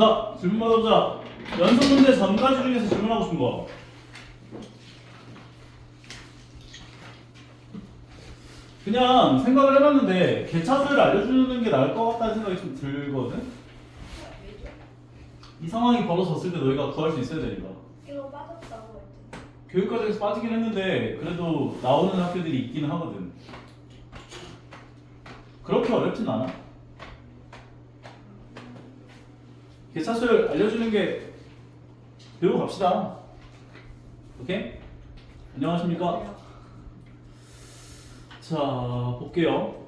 자, 질문 받아보자. 연속 문제 전까지 중에서 질문하고 싶은 거. 그냥 생각을 해봤는데 개차수를 알려주는 게 나을 것 같다는 생각이 좀 들거든? 이 상황이 벌어졌을 때 너희가 구할 수 있어야 되니까. 이거 빠졌다고 했지. 교육과정에서 빠지긴 했는데 그래도 나오는 학교들이 있기는 하거든. 그렇게 어렵진 않아. 개차수를 알려주는 게 배우고 갑시다. 오케이? 안녕하십니까? 자, 볼게요.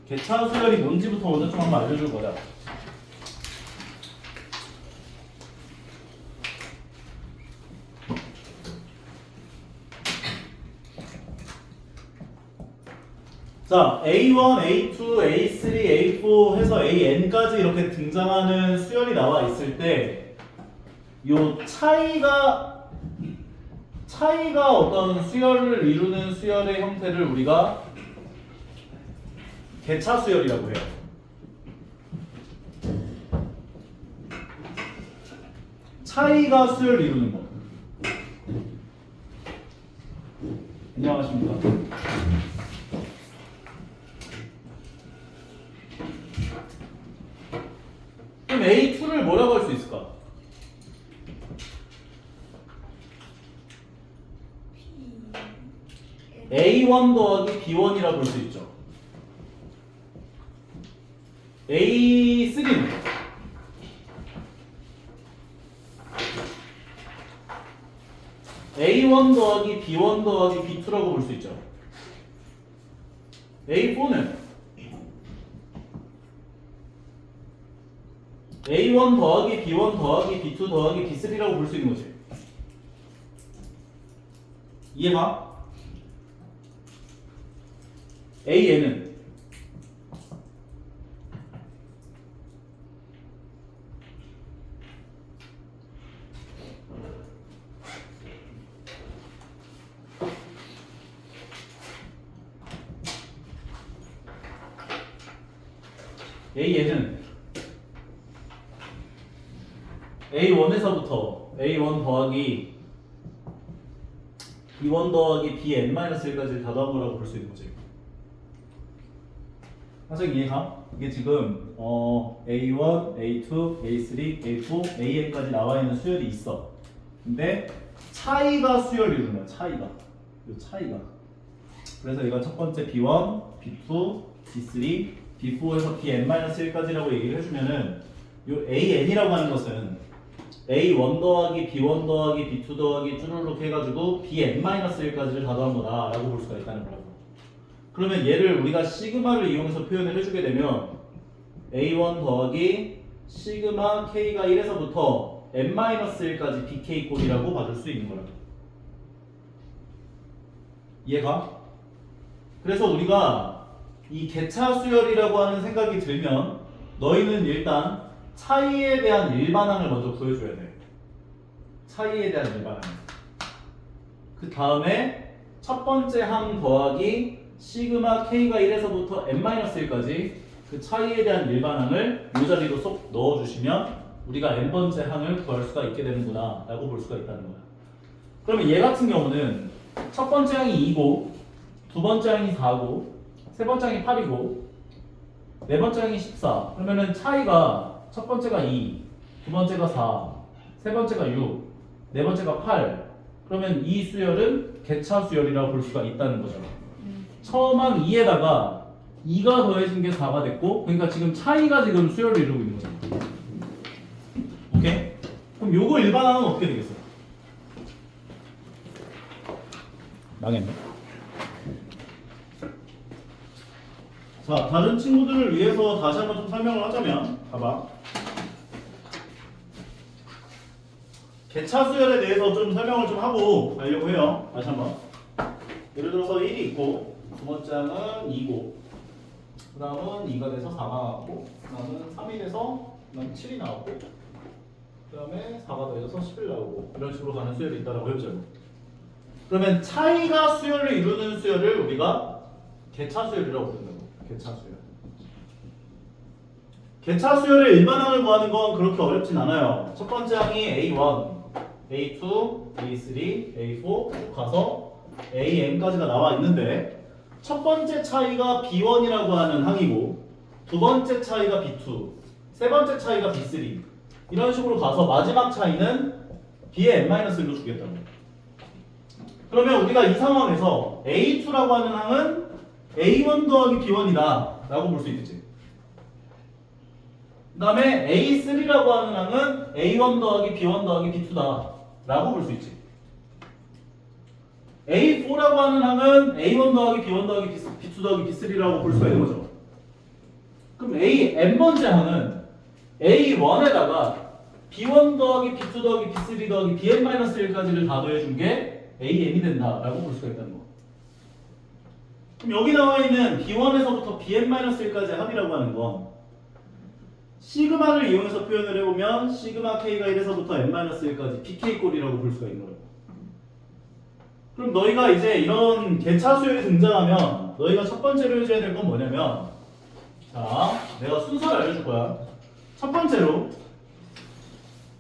개차 수열이 뭔지부터 먼저 좀 한번 알려줄 거야. 자, A1, A2, A3, A4 해서 AN까지 이렇게 등장하는 수열이 나와 있을 때, 요 차이가 어떤 수열을 이루는 수열의 형태를 우리가 개차 수열이라고 해요. 차이가 수열을 이루는 거. 안녕하십니까? 그럼 A2를 뭐라고 할 수 있을까? A1 더하기 B1이라 볼 수 있죠. A3는 A1 더하기 B1 더하기 B2라고 볼 수 있죠. A4는 A1 더하기 B1 더하기 B2 더하기 B3라고 볼 수 있는 거지. 이해가? AN은 A1에서부터 A1 더하기 B1 더하기 Bn-1까지 다 더한 거라고 볼 수 있는 거지. 학생 이해가? 이게 지금 A1, A2, A3, A4, AN까지 나와 있는 수열이 있어. 근데 차이가 수열을 이루는 거야. 차이가. 이 차이가. 그래서 얘가 첫 번째 B1, B2, B3, B4에서 Bn-1까지라고 얘기를 해주면은 이 AN이라고 하는 것은 A1 더하기 B1 더하기 B2 더하기 쭈루룩 해가지고 Bn-1까지를 다 더한 거다라고 볼 수가 있다는 거라고. 그러면 얘를 우리가 시그마를 이용해서 표현을 해주게 되면 A1 더하기 시그마 K가 1에서부터 N-1까지 BK 꼴이라고 받을 수 있는 거라고. 이해가? 그래서 우리가 이 개차 수열이라고 하는 생각이 들면 너희는 일단 차이에 대한 일반항을 먼저 구해줘야 돼. 차이에 대한 일반항. 그 다음에 첫 번째 항 더하기 시그마 K가 1에서부터 N-1까지 그 차이에 대한 일반항을 이 자리로 쏙 넣어주시면 우리가 N번째 항을 구할 수가 있게 되는구나 라고 볼 수가 있다는 거야. 그러면 얘 같은 경우는 첫 번째 항이 2고 두 번째 항이 4고 세 번째 항이 8이고 네 번째 항이 14. 그러면은 차이가 첫 번째가 2, 두 번째가 4, 세 번째가 6, 네 번째가 8. 그러면 이 수열은 개차 수열이라고 볼 수가 있다는 거죠. 처음 항 2에다가 2가 더해진 게 4가 됐고, 그러니까 지금 차이가 지금 수열을 이루고 있는 거죠. 오케이? 그럼 요거 일반항은 어떻게 되겠어요? 망했네. 자, 다른 친구들을 위해서 다시 한번 좀 설명을 하자면, 봐봐. 개차 수열에 대해서 좀 설명을 좀 하고 가려고 해요. 다시 한번. 예를 들어서 1이 있고, 두 번째 항은 2고, 그 다음은 2가 돼서 4가 나왔고, 그 다음은 3이 돼서 그 다음 7이 나왔고, 그 다음에 4가 더해져서 11 나오고, 이런 식으로 가는 수열이 있다고 해보자고. 그러면 차이가 수열을 이루는 수열을 우리가 개차 수열이라고 부른다고. 개차 수열. 개차 수열의 일반항을 구하는 건 그렇게 어렵진 않아요. 첫 번째 항이 A1, A2, A3, A4 쭉 가서 AM까지가 나와 있는데 첫 번째 차이가 B1이라고 하는 항이고 두 번째 차이가 B2, 세 번째 차이가 B3 이런 식으로 가서 마지막 차이는 B의 n-1로 주겠다고. 그러면 우리가 이 상황에서 A2라고 하는 항은 A1 더하기 B1이다 라고 볼 수 있겠지. 그 다음에 A3라고 하는 항은 A1 더하기 B1 더하기 B2다 라고 볼 수 있지. A4라고 하는 항은 A1 더하기 B1 더하기 B2 더하기 B3라고 볼 수가 있는 거죠. 그럼 N번째 항은 A1에다가 B1 더하기 B2 더하기 B3 더하기 Bn-1까지를 다 더해준 게 AN이 된다라고 볼 수가 있다는 거. 그럼 여기 나와 있는 B1에서부터 Bn-1까지 합이라고 하는 건 시그마를 이용해서 표현을 해보면 시그마 K가 1에서부터 n-1까지 PK꼴이라고 볼 수가 있는 거예요. 그럼 너희가 이제 이런 개차 수열이 등장하면 너희가 첫 번째로 해줘야 될 건 뭐냐면 자, 내가 순서를 알려줄 거야. 첫 번째로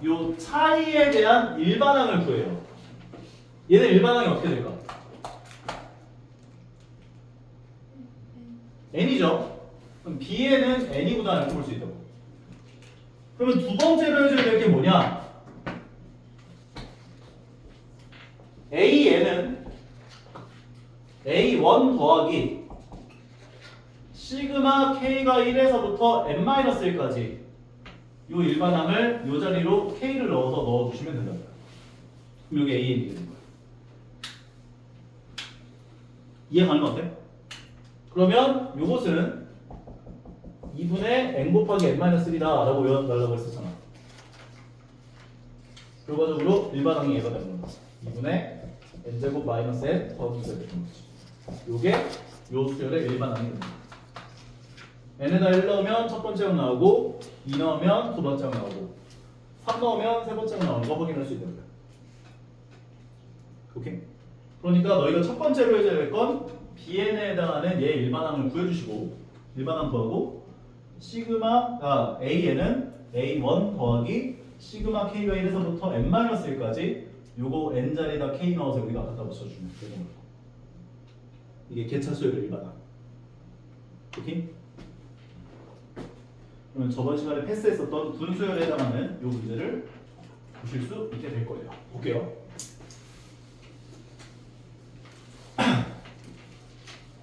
요 차이에 대한 일반항을 구해요. 얘는 일반항이 어떻게 될까? n이죠. 그럼 b에는 n이구나 이렇게 볼 수 있다고. 그러면 두 번째로 해줘야 될 게 뭐냐? AN은 A1 더하기 시그마 K가 1에서부터 n-1까지 요 일반항을 요 자리로 K를 넣어서 넣어주시면 된다. 그럼 여기 AN이 되는 거예요. 이해 가는 거 같아? 그러면 요것은 2분의 n 곱하기 n-1이다 라고 외워달라고 했었잖아. 결과적으로 일반항이 얘가 되는 거야. 2분의 n제곱 마이너스 n 더하기 2가 되는 거지. 요게 요 수열의 일반항이 됩니다. n에다 1 넣으면 첫 번째 항 나오고 2 넣으면 두 번째 항 나오고 3 넣으면 세 번째 항 나오는 거 확인할 수 있다는 거야. 오케이? 그러니까 너희가 첫 번째로 해줘야 될 건 bn에 해당하는 얘 일반항을 구해주시고 일반항 구하고 시그마 an은 a1 더하기 시그마 k가 1에서부터 n-1까지 요거 n자리에다 k 넣어서 여기다 갖다 붙여주면 되는 거예요. 이게 개차 수열의 일반항. 오케이? 그러면 저번 시간에 패스했었던 분수열에 해당하는 요 문제를 보실 수 있게 될 거예요. 볼게요.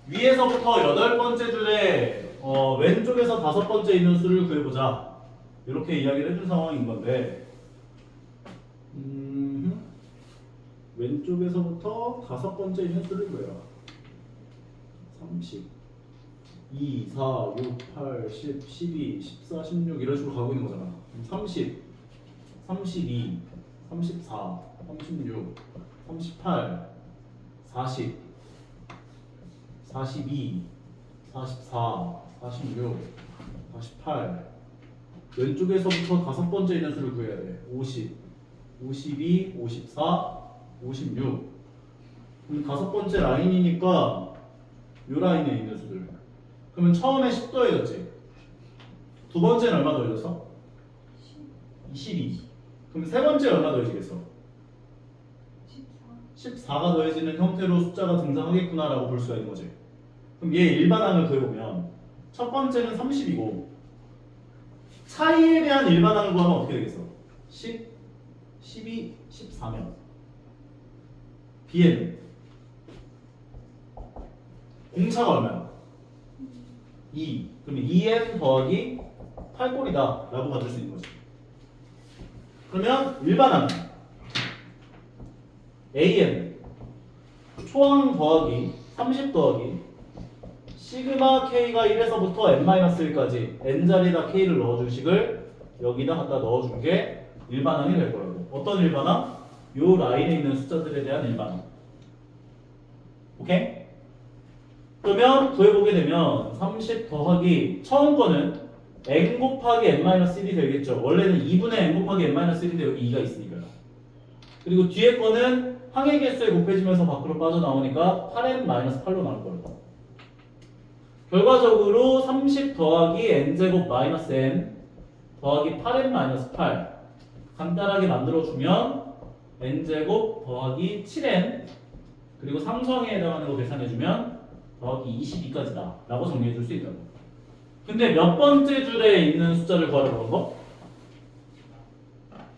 위에서부터 여덟 번째 줄에 왼쪽에서 다섯 번째 있는 수를 구해보자. 이렇게 이야기를 해준 상황인 건데 왼쪽에서부터 다섯 번째 있는 수를 구해라. 30 2, 4, 6, 8, 10, 12, 14, 16 이런 식으로 가고 있는 거잖아. 30, 32, 34, 36, 38, 40, 42, 44, 46, 48 왼쪽에서부터 다섯 번째 있는 수를 구해야 돼. 50, 52, 54, 56 그럼 다섯 번째 라인이니까 요 라인에 있는 수들 그러면 처음에 10 더해졌지? 두 번째는 얼마 더해졌어? 22 그럼 세 번째 얼마 더해지겠어? 14가 더해지는 형태로 숫자가 등장하겠구나 라고 볼 수가 있는 거지. 그럼 얘 일반항을 그려보면 첫 번째는 30이고 차이에 대한 일반항을 구하면 어떻게 되겠어? 10, 12, 14면 B에는 공차가 얼마야? 2 그러면 2n 더하기 8꼴이다 라고 받을 수 있는 거지. 그러면 일반항은 AN 초항 더하기 30 더하기 시그마 K가 1에서부터 n-1까지 n자리에다 K를 넣어준 식을 여기다 갖다 넣어준 게 일반항이 될 거라고. 어떤 일반항? 요 라인에 있는 숫자들에 대한 일반항. 오케이? 그러면 구해보게 되면 30 더하기 처음 거는 n 곱하기 n-1이 되겠죠. 원래는 2분의 n 곱하기 n-1인데 여기 2가 있으니까요. 그리고 뒤에 거는 항의 개수에 곱해지면서 밖으로 빠져나오니까 8n-8로 나올 거예요. 결과적으로 30 더하기 n제곱 마이너스 n 더하기 8n-8 간단하게 만들어주면 n제곱 더하기 7n 그리고 상수항에 해당하는 거 계산해주면 더하기 22까지다 라고 정리해줄 수 있다고. 근데 몇 번째 줄에 있는 숫자를 구하려고 그런 거?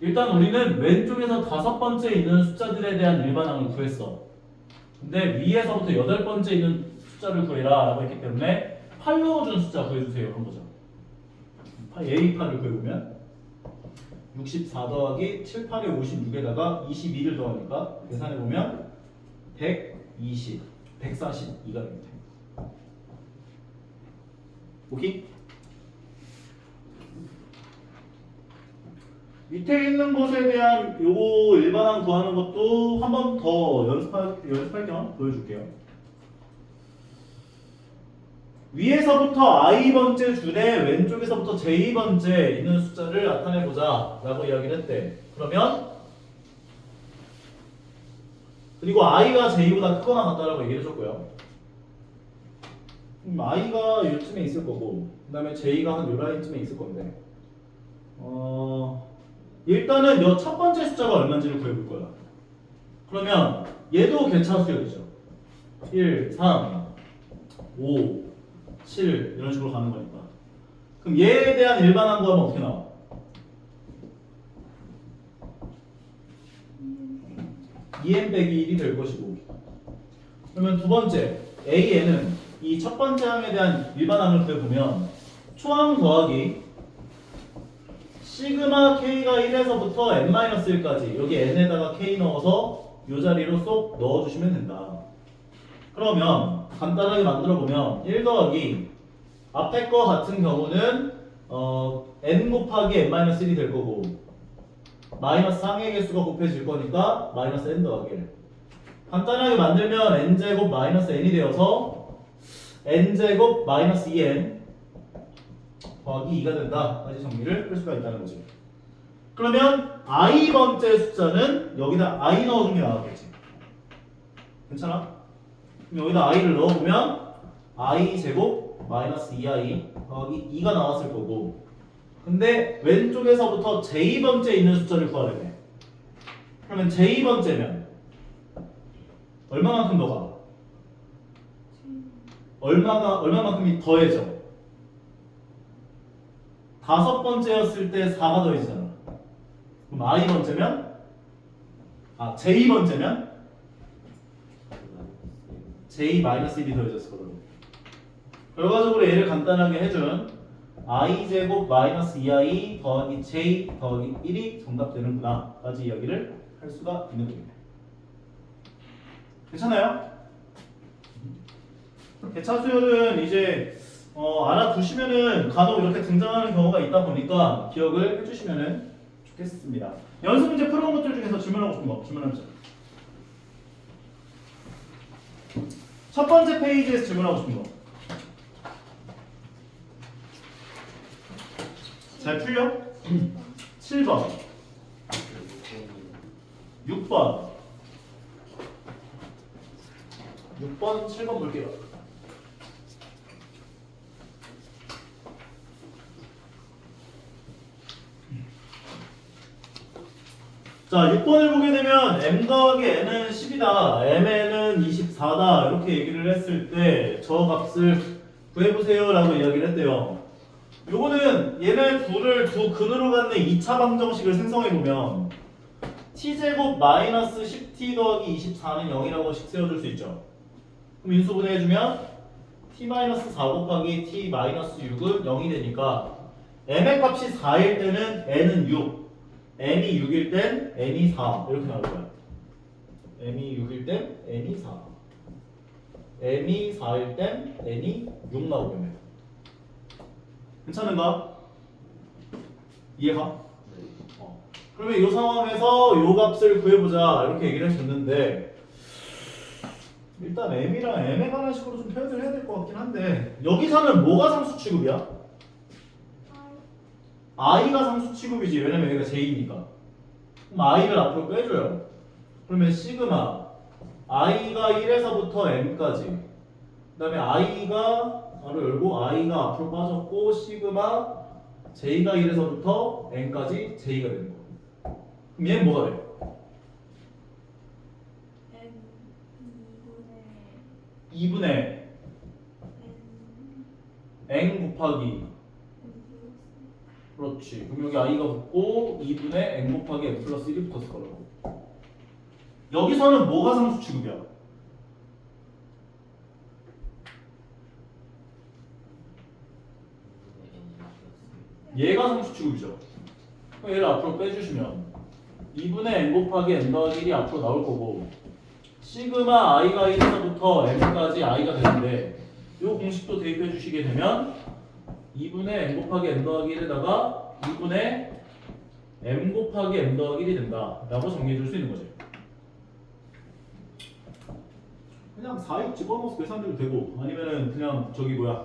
일단 우리는 왼쪽에서 5번째 있는 숫자들에 대한 일반항을 구했어. 근데 위에서부터 8번째 있는 숫자를 구해라 라고 했기 때문에 8 넣어준 숫자 구해주세요 그런 거죠. A8을 구해보면 64 더하기 7, 8에 56에다가 22를 더하니까 계산해보면 120, 142가 됩니다. 오케이? 밑에 있는 것에 대한 요거 일반항 구하는 것도 한 번 더 연습할 겸 보여줄게요. 위에서부터 i번째 줄에 왼쪽에서부터 j번째 있는 숫자를 나타내보자 라고 이야기를 했대. 그러면 그리고 i가 j보다 크거나 같다라고 얘기를 해줬고요. i가 요쯤에 있을 거고 그 다음에 j가 한 요 라인쯤에 있을 건데 일단은 요 첫 번째 숫자가 얼마인지를 구해볼 거야. 그러면 얘도 개차 수열이죠. 1, 3, 5, 7 이런 식으로 가는 거니까. 그럼 얘에 대한 일반항 구하면 어떻게 나와? EN 빼기 1이 될 것이고. 그러면 두 번째 AN은 이 첫 번째 항에 대한 일반항을 구해보면 초항 더하기 시그마 K가 1에서부터 N-1까지 여기 N에다가 K 넣어서 이 자리로 쏙 넣어주시면 된다. 그러면 간단하게 만들어보면 1 더하기 앞에 거 같은 경우는 N 곱하기 N-1이 될 거고 마이너스 항의 개수가 곱해질 거니까 마이너스 N 더하기 1 간단하게 만들면 N제곱 마이너스 N이 되어서 N제곱 마이너스 2N 더하기 2가 된다 까지 정리를 할 수가 있다는 거지. 그러면 i번째 숫자는 여기다 i 넣어준 게 나왔겠지. 괜찮아? 그럼 여기다 i를 넣어보면 i 제곱 마이너스 2i 더하기 2가 나왔을 거고 근데 왼쪽에서부터 j번째 있는 숫자를 구하려 해. 그러면 j번째면 얼마만큼 더 가? 얼마만큼이 더해져? 5번째였을 때 4가 더해지잖아. 그럼 i번째면 j번째면 j-1이 더해졌을 거거든. 결과적으로 얘를 간단하게 해준 i제곱 마이너스 2i 더하기 j 더하기 1이 정답 되는구나 까지 이야기를 할 수가 있는 겁니다. 괜찮아요? 개차 수열은 이제 알아두시면은 간혹 이렇게 등장하는 경우가 있다 보니까 기억을 해주시면은 좋겠습니다. 연습 문제 풀어온 것들 중에서 질문하고 싶은 거 질문해보자. 첫 번째 페이지에서 질문하고 싶은 거. 잘 풀려? 7번 6번 7번 볼게요. 자, 6번을 보게 되면 m 더하기 n은 10이다, mn은 24다 이렇게 얘기를 했을 때 저 값을 구해보세요 라고 이야기를 했대요. 요거는 얘네 둘을 두 근으로 갖는 2차 방정식을 생성해보면 t제곱 마이너스 10t 더하기 24는 0이라고 식 세워줄 수 있죠. 그럼 인수분해해주면 t-4 곱하기 t-6은 0이 되니까 m의 값이 4일 때는 n은 6 m이 6일 땐 n이 4 이렇게 나올 거야. m이 6일 땐 n이 4 m이 4일 땐 n이 6 나오겠네. 괜찮은가? 이해가? 그러면 이 상황에서 이 값을 구해보자 이렇게 얘기를 해줬는데 일단 m이랑 m에 관한 식으로 좀 표현을 해야 될 것 같긴 한데 여기서는 뭐가 상수 취급이야? i가 상수 취급이지. 왜냐면 여기가 j니까. 그럼 i를 앞으로 빼줘요. 그러면 시그마 i가 1에서부터 m까지 그 다음에 i가 바로 열고 i가 앞으로 빠졌고 시그마 j가 1에서부터 n까지 j가 되는 거. 그럼 얘는 뭐가 돼? n 2분의 2분의 n 곱하기 n 그렇지. 그럼 여기 i가 붙고 2분의 n 곱하기 n 플러스 1이 붙었을 거라고. 여기서는 뭐가 상수 취급이야? 얘가 상수 취급이죠. 그럼 얘를 앞으로 빼주시면 2분의 n 곱하기 n 더하기 1이 앞으로 나올 거고 시그마 i가 1에서부터 n까지 i가 되는데 이 공식도 대입해 주시게 되면 2분의 n 곱하기 n 더하기 1에다가 2분의 m 곱하기 n 더하기 1이 된다 라고 정리해 줄 수 있는 거지. 그냥 4육 집어넣어서 계산해도 되고 아니면은 그냥 저기 뭐야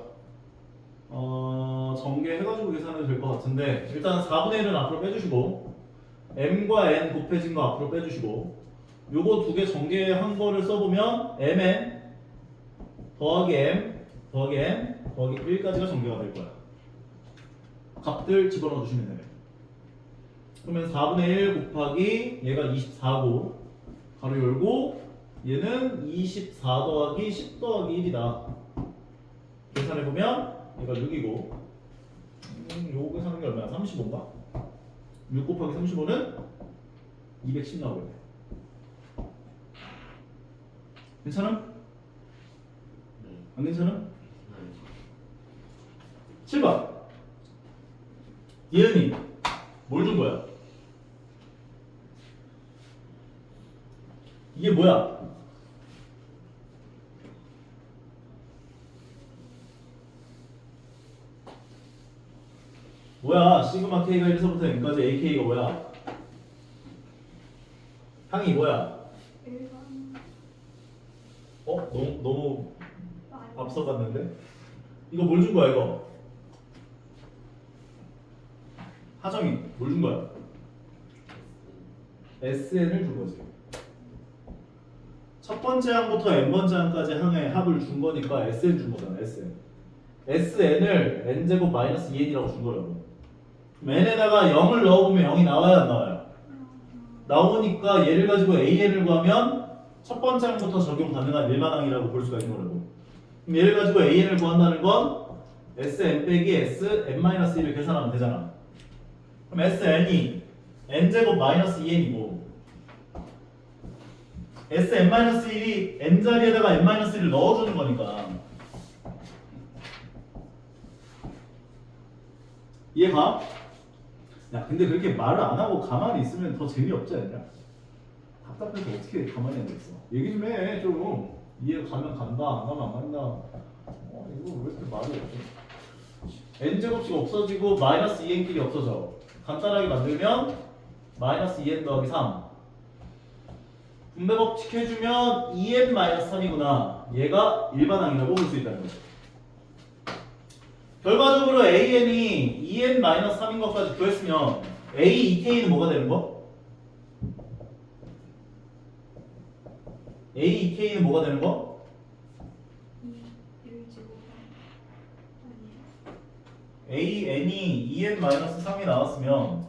전개해가지고 계산해도 될 것 같은데 일단 4분의 1은 앞으로 빼주시고 m과 n 곱해진 거 앞으로 빼주시고 요거 두 개 전개한 거를 써보면 mn 더하기 m 더하기 n 더하기 1까지가 전개가 될 거야. 값들 집어넣어 주시면 돼요. 그러면 4분의 1 곱하기 얘가 24고 가로 열고 얘는 24 더하기 10 더하기 1이다. 계산해보면 얘가 6이고 요거 계산하는 게 얼마야? 35인가? 6 곱하기 35는 210 나오겠네. 괜찮음? 안 괜찮음? 7번 예은이 뭘 준 거야? 이게 뭐야? 뭐야? 시그마 K가 1에서부터 n까지 AK가 뭐야? 항이 뭐야? 1번 너무 많이 앞서갔는데? 이거 뭘 준 거야 이거? 하정이 뭘 준 거야? SN을 준 거지. 첫 번째 항부터 n번째 항까지 항의 합을 준 거니까 SN 준 거잖아. SN. SN을 n제곱 마이너스 2n이라고 준 거라고. 그럼 n에다가 0을 넣어보면 0이 나와야 안 나와요? 나오니까 얘를 가지고 AN을 구하면 첫 번째 항부터 적용 가능한 일반항이라고 볼 수가 있는 거라고. 그럼 얘를 가지고 AN을 구한다는 건 SN 빼기 SN-1을 계산하면 되잖아. 그럼 SN이 n제곱 마이너스 2n이고 Sn-1이 n자리에다가 n-1을 넣어주는 거니까 이해가? 야 근데 그렇게 말을 안 하고 가만히 있으면 더 재미없지 않냐? 답답해서 어떻게 가만히 앉아있어? 얘기 좀 해 좀. 이해가 가면 간다 안 가면 안 간다. 이거 왜 이렇게 말이 없지? n제곱씩 없어지고 마이너스 2n끼리 없어져. 간단하게 만들면 마이너스 2n 더하기 3 분배 법칙 해주면 2n-3이구나. 얘가 일반항이라고 볼 수 있다는 거죠. 결과적으로 AN이 2n-3인 것까지 구했으면 A2K는 뭐가 되는 거? A2K는 뭐가 되는 거? 1제곱 아니에요? AN이 2n-3이 나왔으면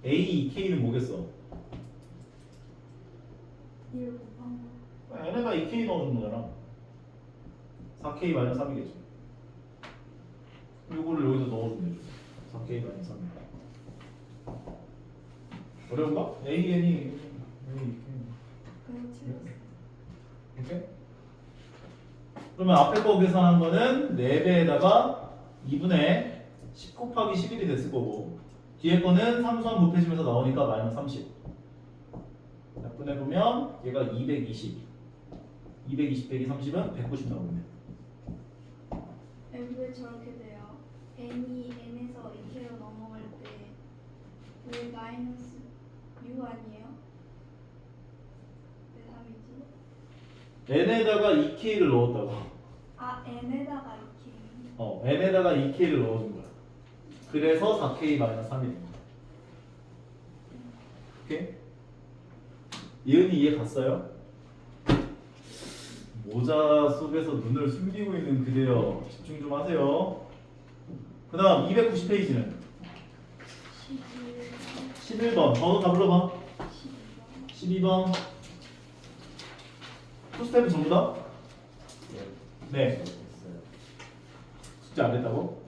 A2K는 뭐겠어? 1 곱한 거 n에다 2K 넣어준 거잖아. 4K-3이겠지. 이거를 여기다 넣어주면 되죠. 4K-3. 어려운가? AN이 그냥 틀렸어 오케이? 그러면 앞에 거 계산한 거는 4배에다가 2분의 10 곱하기 11이 됐을 거고 뒤에 거는 삼수함 곱해지면서 나오니까 마이너스 30 약분해보면 얘가 220 220 빼기 30은 190 나오겠네. 왜 저렇게 돼요? n이 n에서 2k로 넘어갈 때 왜 마이너스 6 아니에요? 왜 3이지? n에다가 2k를 넣었다고. 아 n에다가 2k n에다가 2k를 넣어준 거야. 그래서 4k-3이 된 거야. 오케이? 이은이 이해 갔어요? 모자 속에서 눈을 숨기고 있는 그대여 집중 좀 하세요. 그 다음 290페이지는 11번 11번. 번호 다 불러봐. 12번 12번. 투스텝은 전부 다? 네. 됐어요. 숙제 안 됐다고?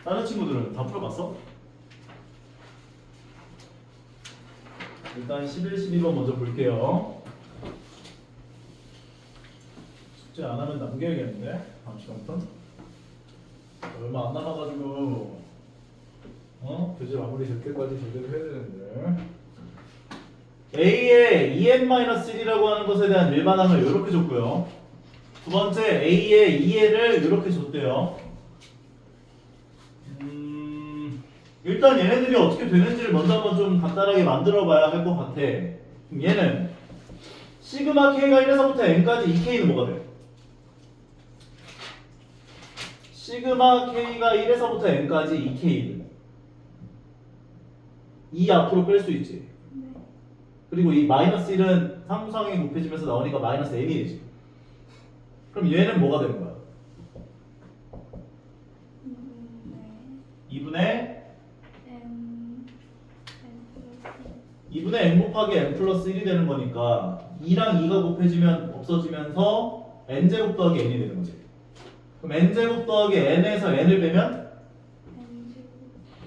다른 친구들은 다 풀어봤어? 일단 11, 12번 먼저 볼게요. 숙제 안 하면 남겨야겠는데 다음 시간부터 얼마 안 남아가지고 교재 마무리 될 때까지 제대로 해야 되는데 A의 2n-1이라고 하는 것에 대한 일반항을 이렇게 줬고요. 두 번째 A의 2n을 이렇게 줬대요. 일단 얘네들이 어떻게 되는지를 먼저 한번 좀 간단하게 만들어 봐야 할 것 같아. 그럼 얘는 시그마 K가 1에서부터 N까지 2K는 뭐가 돼? 시그마 K가 1에서부터 N까지 2K는 2 앞으로 뺄 수 있지. 네. 그리고 이 마이너스 1은 상수항이 곱해지면서 나오니까 마이너스 n이 되지. 그럼 얘는 뭐가 되는 거야? 2분의 n 곱하기 n 플러스 1이 되는 거니까 2랑 2가 곱해지면 없어지면서 n제곱 더하기 n이 되는 거지. 그럼 n제곱 더하기 n에서 n을 빼면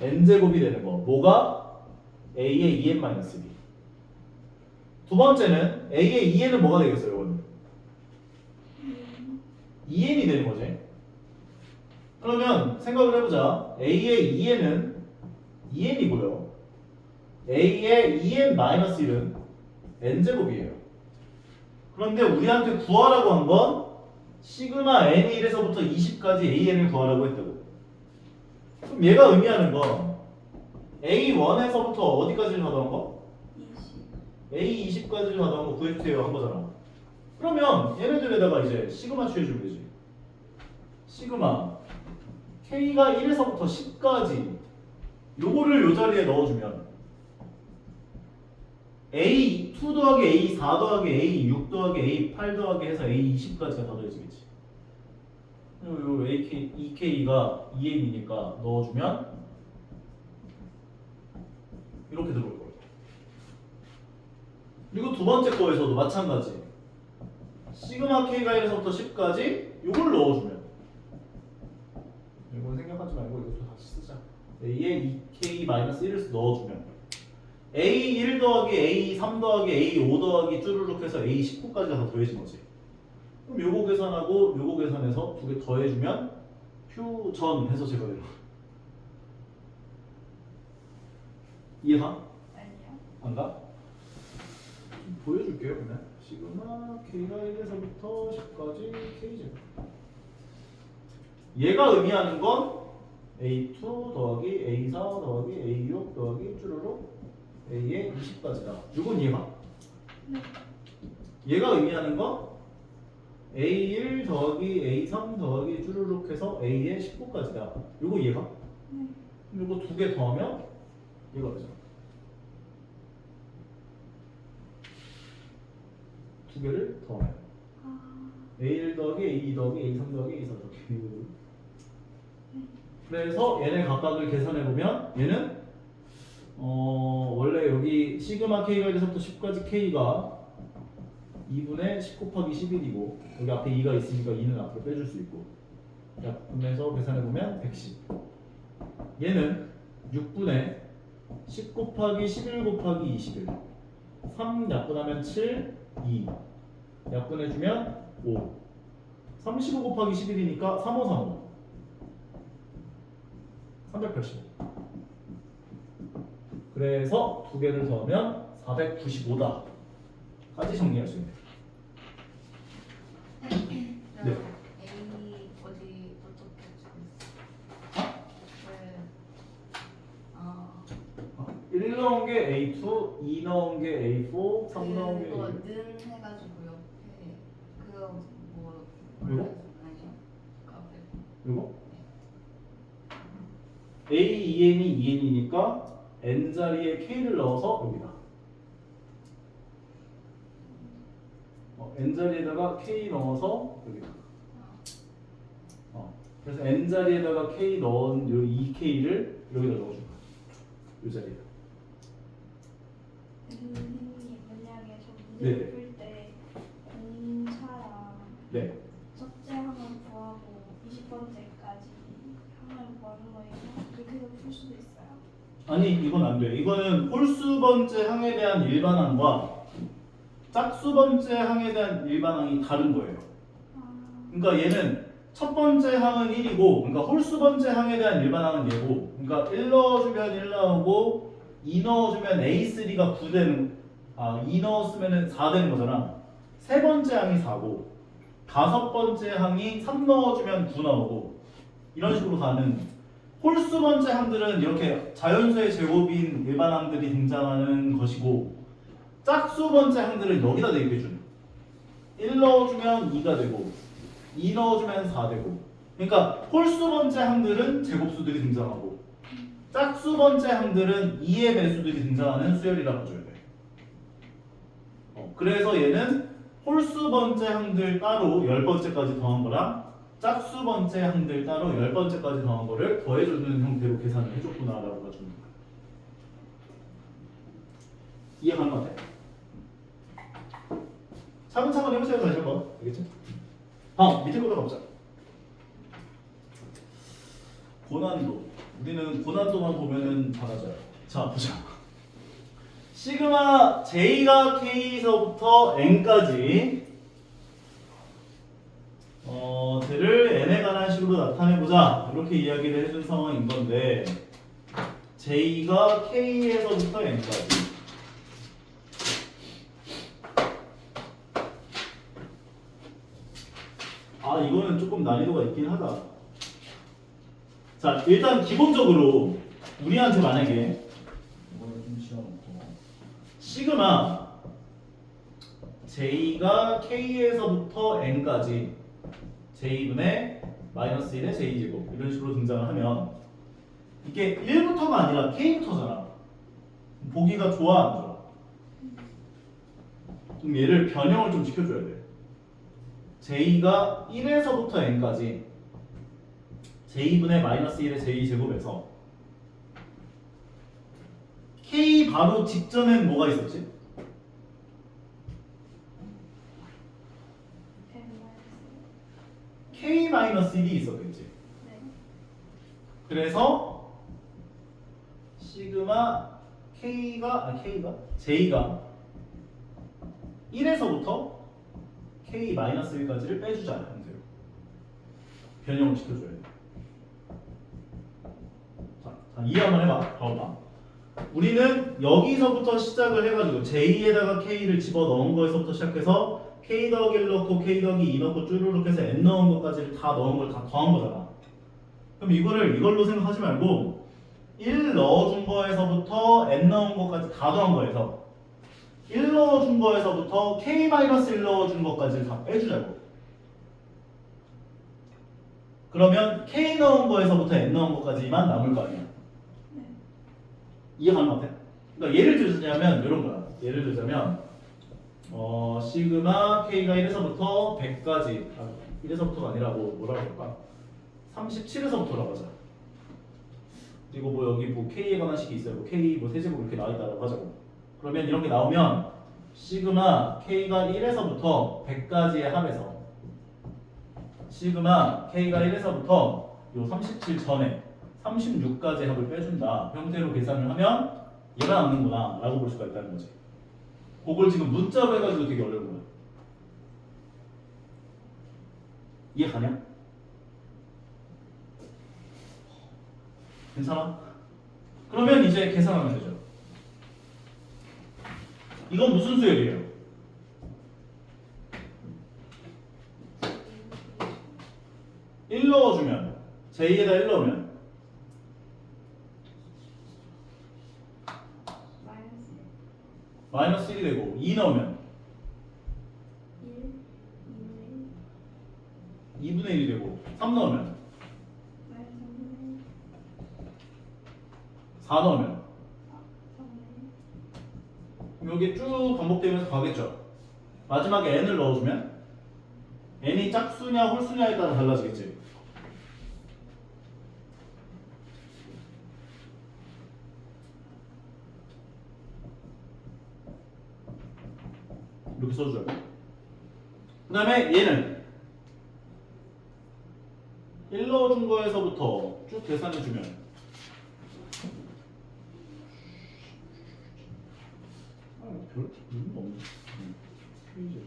n제곱이 되는 거. 뭐가? a의 2n-2. 두 번째는 a의 2n은 뭐가 되겠어요? 이거는 2n이 되는 거지. 그러면 생각을 해보자. a의 2n은 2n이고요. a의 2n-1은 n제곱이에요. 그런데 우리한테 구하라고 한 건 시그마 n이 1에서부터 20까지 an을 구하라고 했다고. 그럼 얘가 의미하는 건 a1에서부터 어디까지를 가져온 거? 20 A20까지를 가져온 거 구해주세요 한 거잖아. 그러면 얘네들에다가 이제 시그마 취해주면 되지. 시그마 K가 1에서부터 10까지 요거를 요 자리에 넣어주면 A2 더하기 A4 더하기 A6 더하기 A8 더하기 해서 A20까지가 다 더해지겠지. 요 AK, EK가 2N이니까 넣어주면 이렇게 들어올 거예요. 그리고 두 번째 거에서도 마찬가지. 시그마 K가 1에서부터 10까지 요걸 넣어주면 이건 생각하지 말고 이것도 다시 쓰자. A에 2K-1을 넣어주면 A1 더하기 A3 더하기 A5 더하기 쭈루룩 해서 A19까지가 다 더해진 거지. 그럼 요거 계산하고 요거 계산해서 두 개 더해주면 휴전 해서 제가 되는 거야. 이해가? 아니요. 안 가? 좀 보여줄게요 그냥. 시그마 K가 1에서부터 10까지 K제곱. 얘가 의미하는 건 A2 더하기 A4 더하기 A6 더하기 쭈루룩 A의 20까지다. 요건 이해가? 네. 얘가 의미하는 건 A1 더하기 A3 더하기 쭈루룩 해서 A의 19까지다. 요거 이해가? 네. 요거 두 개 더하면 얘가 되죠. 두 개를 더하면 아, A1 더하기 A2 더하기 A3 더하기 A4 더하기 그래서 얘네 각각을 계산해 보면 얘는 원래 여기 시그마 K가 1에서부터 10까지 K가 2분의 10 곱하기 11이고 여기 앞에 2가 있으니까 2는 앞으로 빼줄 수 있고 약분해서 계산해 보면 110. 얘는 6분의 10 곱하기 11 곱하기 21 3 약분하면 7 2 약분해주면 5 35 곱하기 11이니까 3535 385 그래서 두 개를 더하면 495다 까지 정리할 수 있네. 네. A 어디 어떻게 쓰겠어? 그 1 넣은 게 A2, 2 넣은 게 A4, 3 넣은 게 그거 A6 는 해가지고 옆에 그거 뭐 이거? 아니요? 그 앞에 이거? A, 2n이 2n이니까 n 자리에 k를 넣어서 여기다. n 자리에다가 k 넣어서 여기다. 그래서 n 자리에다가 k 넣은 요 2k를 여기다 넣어줄 거야. 이 자리에다. 선생님 만약에 저 네. 문제를 풀때 공차랑 네. 첫째 항을 구하고 20번째까지 항을 구하는 거예요. 그렇게 해서 풀 수도 있어요. 아니 이건 안 돼. 이거는 홀수 번째 항에 대한 일반항과 짝수 번째 항에 대한 일반항이 다른 거예요. 그러니까 얘는 첫 번째 항은 1이고, 그러니까 홀수 번째 항에 대한 일반항은 얘고, 그러니까 1 넣어주면 1 나오고, 2 넣어주면 A3가 9 되는, 2 넣었으면 4 되는 거잖아. 세 번째 항이 4고, 다섯 번째 항이 3 넣어주면 9 나오고, 이런 식으로 가는 홀수 번째 항들은 이렇게 자연수의 제곱인 일반항들이 등장하는 것이고, 짝수 번째 항들은 여기다 대입해주는. 1 넣어주면 2가 되고, 2 넣어주면 4 되고. 그러니까 홀수 번째 항들은 제곱수들이 등장하고, 짝수 번째 항들은 2의 배수들이 등장하는 수열이라고 해줘야 돼. 그래서 얘는 홀수 번째 항들 따로 10번째까지 더한 거랑 짝수 번째 항들 따로 10번째까지 더한 거를 더해주는 형태로 계산을 해줬구나라고 봐주는 거야. 이해가는 것 같아? 차근차근 해보세요. 다시 한번. 알겠죠? 밑에 거로 가보자. 고난도. 우리는 고난도만 보면은 작아져요. 자, 보자. 시그마 J가 K에서부터 N까지 쟤를 N에 관한 식으로 나타내보자. 이렇게 이야기를 해준 상황인 건데 J가 K에서부터 N까지 이거는 조금 난이도가 있긴 하다. 자, 일단 기본적으로 우리한테 만약에 이거를 좀 지워놓고 시그마 J가 K에서부터 N까지 J분의 마이너스 1의 J제곱 이런 식으로 등장을 하면 이게 1부터가 아니라 K부터잖아. 보기가 좋아 안 좋아? 그럼 얘를 변형을 좀 시켜줘야 돼. J가 1에서부터 N까지 J분의 마이너스 1의 J제곱에서 K 바로 직전엔 뭐가 있었지? K-1이 있었겠지. 네. 그래서 시그마 J가 1에서부터 K-1까지를 빼주자 형태로 변형을 시켜줘야 돼. 자, 이해 한번 해봐. 봐봐. 우리는 여기서부터 시작을 해가지고 J에다가 K를 집어넣은 거에서부터 시작해서 K 더하기 1 넣고 K 더하기 2 넣고 쭈루룩 해서 N 넣은 것까지를 다 넣은 걸 다 더한 거잖아. 그럼 이걸로 생각하지 말고 1 넣어준 거에서부터 N 넣은 것까지 다 더한 거에서 1 넣어준 거에서부터 K-1 넣어준 것까지를 다 빼주자고. 그러면 K 넣은 거에서부터 N 넣은 것까지만 남을 거 아니야. 네. 이해가는 것 같아? 그러니까 예를 들자면 이런 거야. 예를 들자면 시그마 K가 1에서부터 100까지 1에서부터가 아니라 뭐라고 할까? 37에서부터라고 하자. 그리고 뭐 여기 뭐 K에 관한 식이 있어요. 뭐 K 뭐 세제곱 이렇게 나와있다고 하자고. 그러면 이런 게 나오면 시그마 K가 1에서부터 100까지의 합에서 시그마 K가 1에서부터 요 37 전에 36까지 합을 빼준다 형태로 계산을 하면 얘가 남는구나 라고 볼 수가 있다는 거지. 그걸 지금 문자로 해가지고 되게 어려운 거야. 이해 가냐? 괜찮아? 그러면 이제 계산하면 되죠. 이건 무슨 수열이에요? 일 넣어주면 J에다 1 넣으면 마이너스 1이 되고 2 넣으면 2분의 1이 되고 3 넣으면 4 넣으면 여기 쭉 반복되면서 가겠죠. 마지막에 n을 넣어주면 n이 짝수냐 홀수냐에 따라 달라지겠지. 이렇게 써줘요. 그 다음에 얘는 1 넣어준 거에서부터 쭉 계산해주면 별 의미가 없네. 페이지.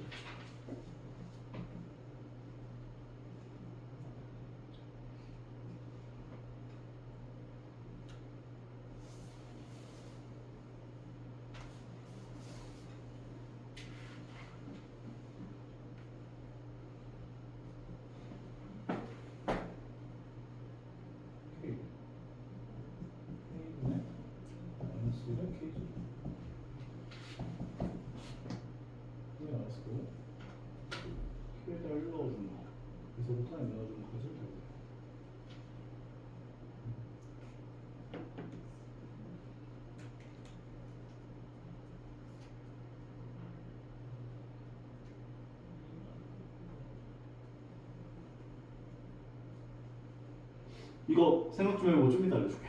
이거 생각 좀 해보고 좀 이따 알려줄게.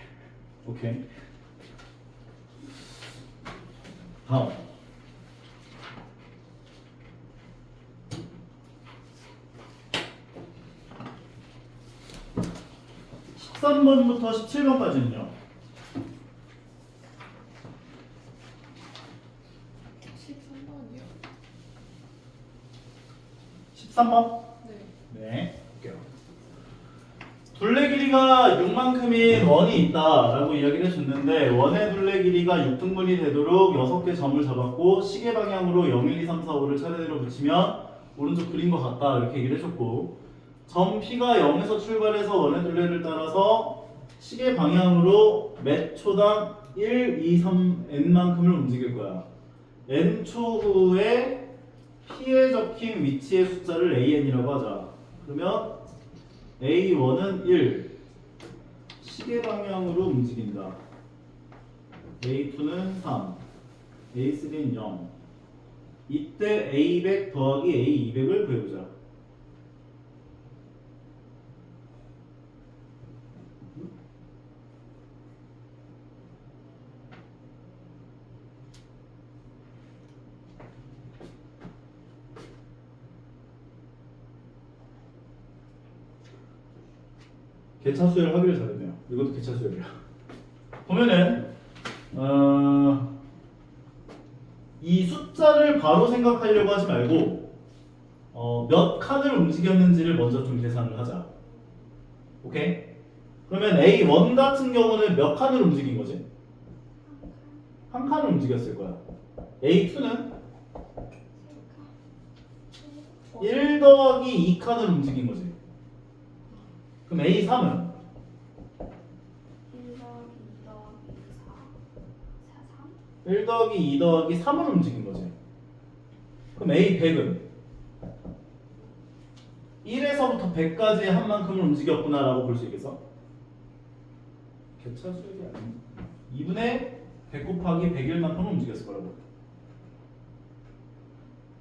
오케이. 다음 13번부터 17번까지는요 13번이요. 13번? 네. 네, 볼게요. 둘레 길이가 6만큼인 원이 있다라고 이야기를 해줬는데 원의 둘레 길이가 6등분이 되도록 6개 점을 잡았고 시계 방향으로 0, 1, 2, 3, 4, 5를 차례대로 붙이면 오른쪽 그린 것 같다 이렇게 얘기를 해줬고 점 P가 0에서 출발해서 원의 둘레를 따라서 시계 방향으로 몇 초당 1, 2, 3, n만큼을 움직일 거야. n초 후에 P에 적힌 위치의 숫자를 an이라고 하자. 그러면 A1은 1 시계 방향으로 움직인다. A2는 3 A3는 0 이때 A100 더하기 A200을 구해보자. 개차수열 하기를 잘했네요. 이것도 개차수열이야. 보면은 이 숫자를 바로 생각하려고 하지 말고 몇 칸을 움직였는지를 먼저 좀 계산을 하자. 오케이? 그러면 A1 같은 경우는 몇 칸을 움직인 거지? 한 칸을 움직였을 거야. A2는 1 더하기 2칸을 움직인 거지. 그럼 A3은 1 더하기 2 더하기 3을 움직인 거지. 그럼 A100은 1에서부터 100까지 한 만큼을 움직였구나 라고 볼 수 있겠어? 개차수열이 아니야. 2분의 100 곱하기 101만큼을 움직였을 거라고.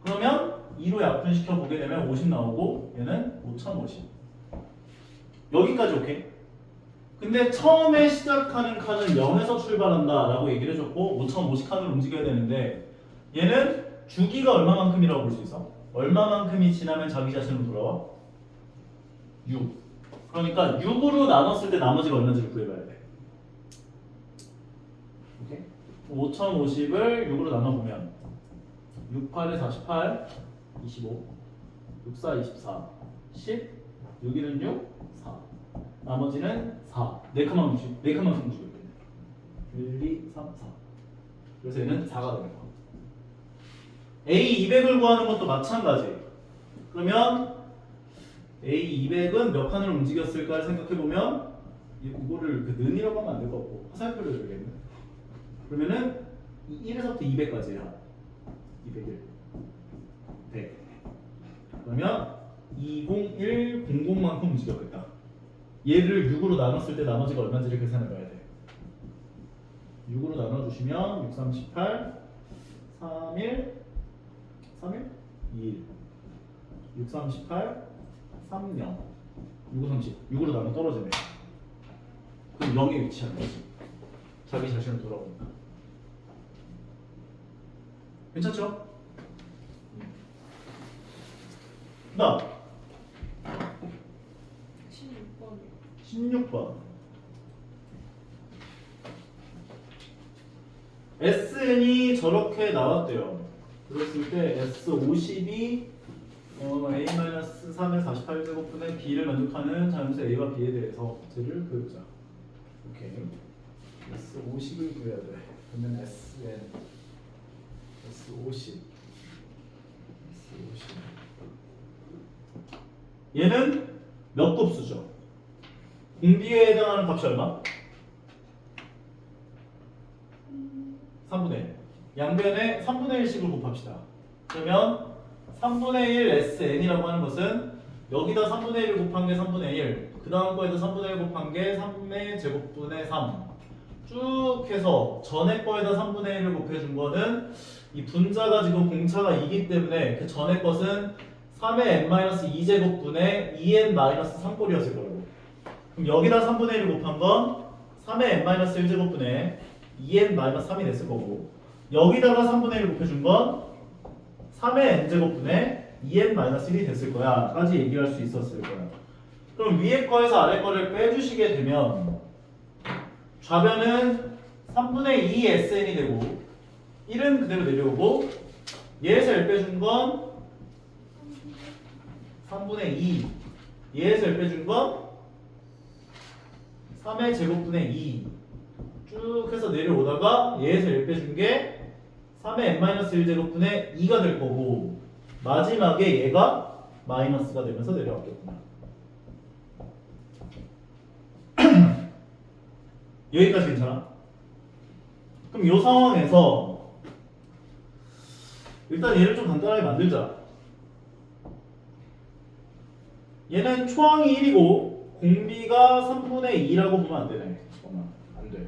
그러면 2로 약분시켜 보게 되면 50 나오고 얘는 5050. 여기까지 오케이? 근데 처음에 시작하는 칸은 0에서 출발한다 라고 얘기를 해줬고 5050칸을 움직여야 되는데 얘는 주기가 얼마만큼이라고 볼 수 있어? 얼마만큼이 지나면 자기 자신으로 돌아와? 6. 그러니까 6으로 나눴을 때 나머지가 얼마인지를 구해봐야 돼. 오케이? 5050을 6으로 나눠보면 6, 8에 48, 25, 6, 4, 24, 10, 6, 1은 6, 4. 나머지는 4. 4칸만 움직였거든. 1, 2, 3, 4. 그래서 얘는 4가 되는 거야. A200을 구하는 것도 마찬가지. 그러면 A200은 몇 칸을 움직였을까를 생각해보면 이거를 그 는이라고 하면 안 될 것 같고 화살표를 줘야겠네. 그러면은 1에서부터 200까지야. 201. 100. 그러면 20100만큼 움직였겠다. 얘를 6으로 나눴을 때 나머지가 얼마인지를 계산해봐야 돼. 6으로 나눠주시면 6, 3, 18, 3, 1, 3, 1? 2, 6, 3, 18, 3, 0. 6, 30. 6으로 나면 떨어지네. 그럼 0에 위치하는 거지. 자기 자신을 돌아보니까. 괜찮죠? 나 16번. 16번. SN이 저렇게 나왔대요. 그랬을 때 S50이 A-3의 48제곱분의 B를 만족하는 자연수 A와 B에 대해서 쟤를 그려보자. 오케이. S50을 그려야 돼. 그러면 SN S50 얘는 몇 곱수죠? 공비에 해당하는 값이 얼마? 3분의 1. 양변에 3분의 1씩을 곱합시다. 그러면 3분의 1 SN이라고 하는 것은 여기다 3분의 1을 곱한 게 3분의 1, 그 다음 거에도 3분의 1 곱한 게 3의 제곱분의 3. 쭉 해서 전에 거에다 3분의 1을 곱해준 거는 이 분자가 지금 공차가 2기 때문에 그 전에 것은 3의 n-2제곱분의 2n-3꼴이었을 거라고. 그럼 여기다 3분의 1을 곱한 건 3의 n-1제곱분의 2n-3이 됐을 거고, 여기다가 3분의 1을 곱해준 건 3의 n제곱분의 2n-1이 됐을 거야 까지 얘기할 수 있었을 거야. 그럼 위에 거에서 아래 거를 빼주시게 되면 좌변은 3분의 2 SN이 되고 1은 그대로 내려오고, 얘에서 1 빼준 건 3분의 2, 얘에서 1 빼준 건 3의 제곱분의 2 쭉 해서 내려오다가 얘에서 1 빼준 게 3의 n-1제곱분의 2가 될 거고, 마지막에 얘가 마이너스가 되면서 내려왔겠구나. 여기까지 괜찮아? 그럼 이 상황에서 일단 얘를 좀 간단하게 만들자. 얘는 초항이 1이고 공비가 3분의 2라고 보면 안 되네. 잠깐만, 안 돼.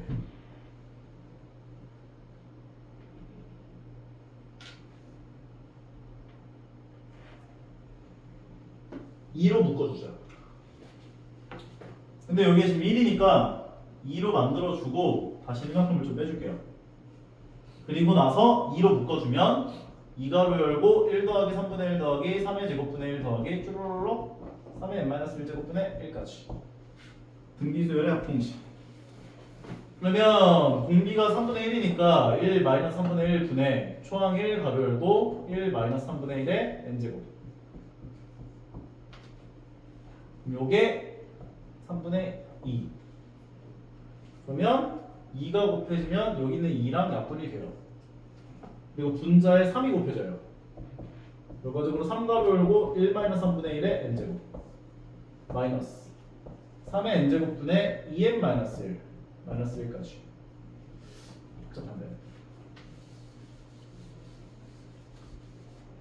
(2로) 묶어주자. 근데 여기에 지금 1이니까 2로 만들어주고 다시 일반품을 좀 빼줄게요. 그리고 나서 2로 묶어주면 2가로 열고 1 더하기 3분의 1 더하기 3의 제곱분의 1 더하기 쭈루루룩 3의 n-1제곱분의 1까지 등비수열의 합공식. 그러면 공비가 3분의 1이니까 1 마이너스 3분의 1 분의 초항 1 가로 열고 1 마이너스 3분의 1의 n제곱. 요게 3분의 2. 그러면 2가 곱해지면 여기 있는 2랑 약분이 돼요. 그리고 분자에 3이 곱해져요. 결과적으로 3가로 열고 1 마이너스 3분의 1의 n제곱 마이너스 3의 n제곱분의 2n 마이너스 1 마이너스 1까지. 복잡한데.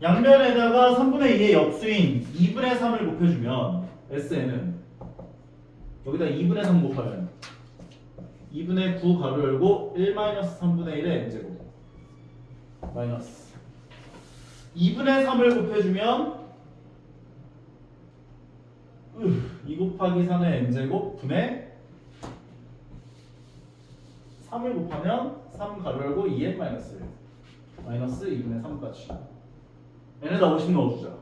양변에다가 3분의 2의 역수인 2분의 3을 곱해주면 SN은 여기다 2분의 3 곱하면 2분의 9 가로 열고 1 마이너스 3분의 1의 n제곱 마이너스 2분의 3을 곱해주면 2 곱하기 3의 n제곱 분의 3을 곱하면 3 가로 열고 2n 마이너스 1 마이너스 2분의 3까지. n에다 50 넣어주자.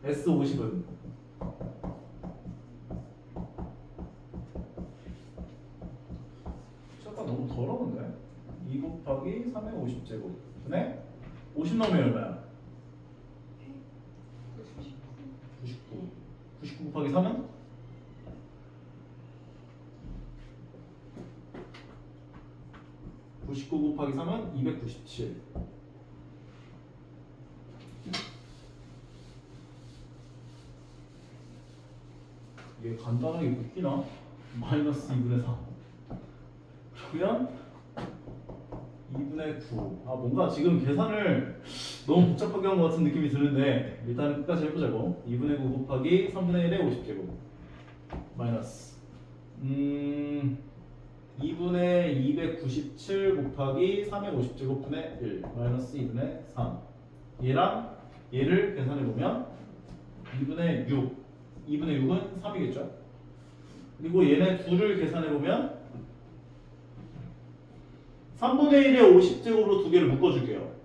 S50은 잠깐 너무 더러운데? 2 곱하기 3의 50제곱 분의 50 넣으면 얼마야? 99. 99 곱하기 3은? 99 곱하기 3은 297. 이게 간단하게 묶이나? 마이너스 2분의 3. 그러면 2분의 9. 아, 뭔가 지금 계산을 너무 복잡하게 한 것 같은 느낌이 드는데 일단 끝까지 해보자고. 2분의 9 곱하기 3분의 1의 50제곱 마이너스 2분의 297 곱하기 3의 50제곱분의 1 마이너스 2분의 3. 얘랑 얘를 계산해보면 2분의 6 2분의 6은 3이겠죠? 그리고 얘네 둘을 계산해보면 3분의 1의 50제곱으로 두 개를 묶어줄게요.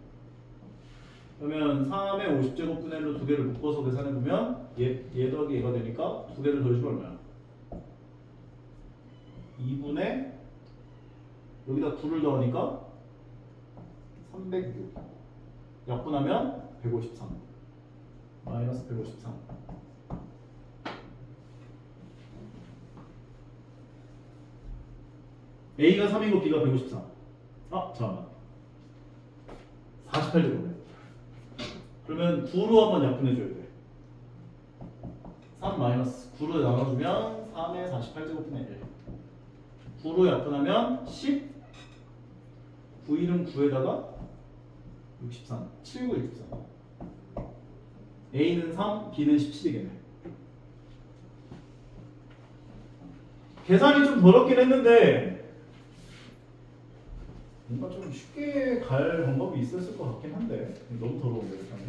그러면 3의 50제곱분의 1로 두 개를 묶어서 계산해보면 얘 더하기 얘가 되니까 두 개를 더해주면 얼마야? 2분의 여기다 9를 더하니까 306 약분하면 153 마이너스 153 A가 3이고 B가 153 잠깐만 48제곱이네. 그러면 9로 한번 약분해줘야 돼. 3 마이너스 9로 나눠주면 3의 48제곱분의 1 9로 약분하면 10 9일은 9에다가 63 7, 9, 64 A는 3, B는 17이겠네. 계산이 좀 더럽긴 했는데 뭔가 좀 쉽게 갈 방법이 있었을 것 같긴 한데 너무 더러운데 계산이.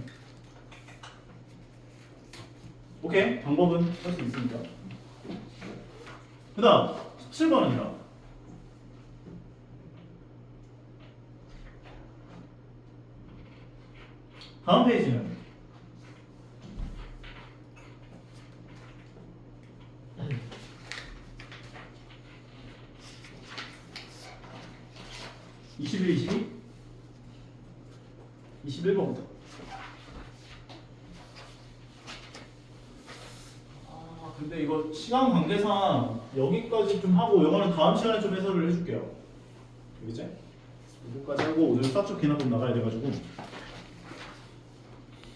오케이, 방법은 할 수 있으니까. 그 다음 17번입니다. 다음 페이지는 21, 22, 21번부터. 근데 이거 시간 관계상 여기까지 좀 하고 이거는 다음 시간에 좀 해설을 해줄게요. 알겠지? 여기까지 하고 오늘 수학적 기납법 나가야 돼가지고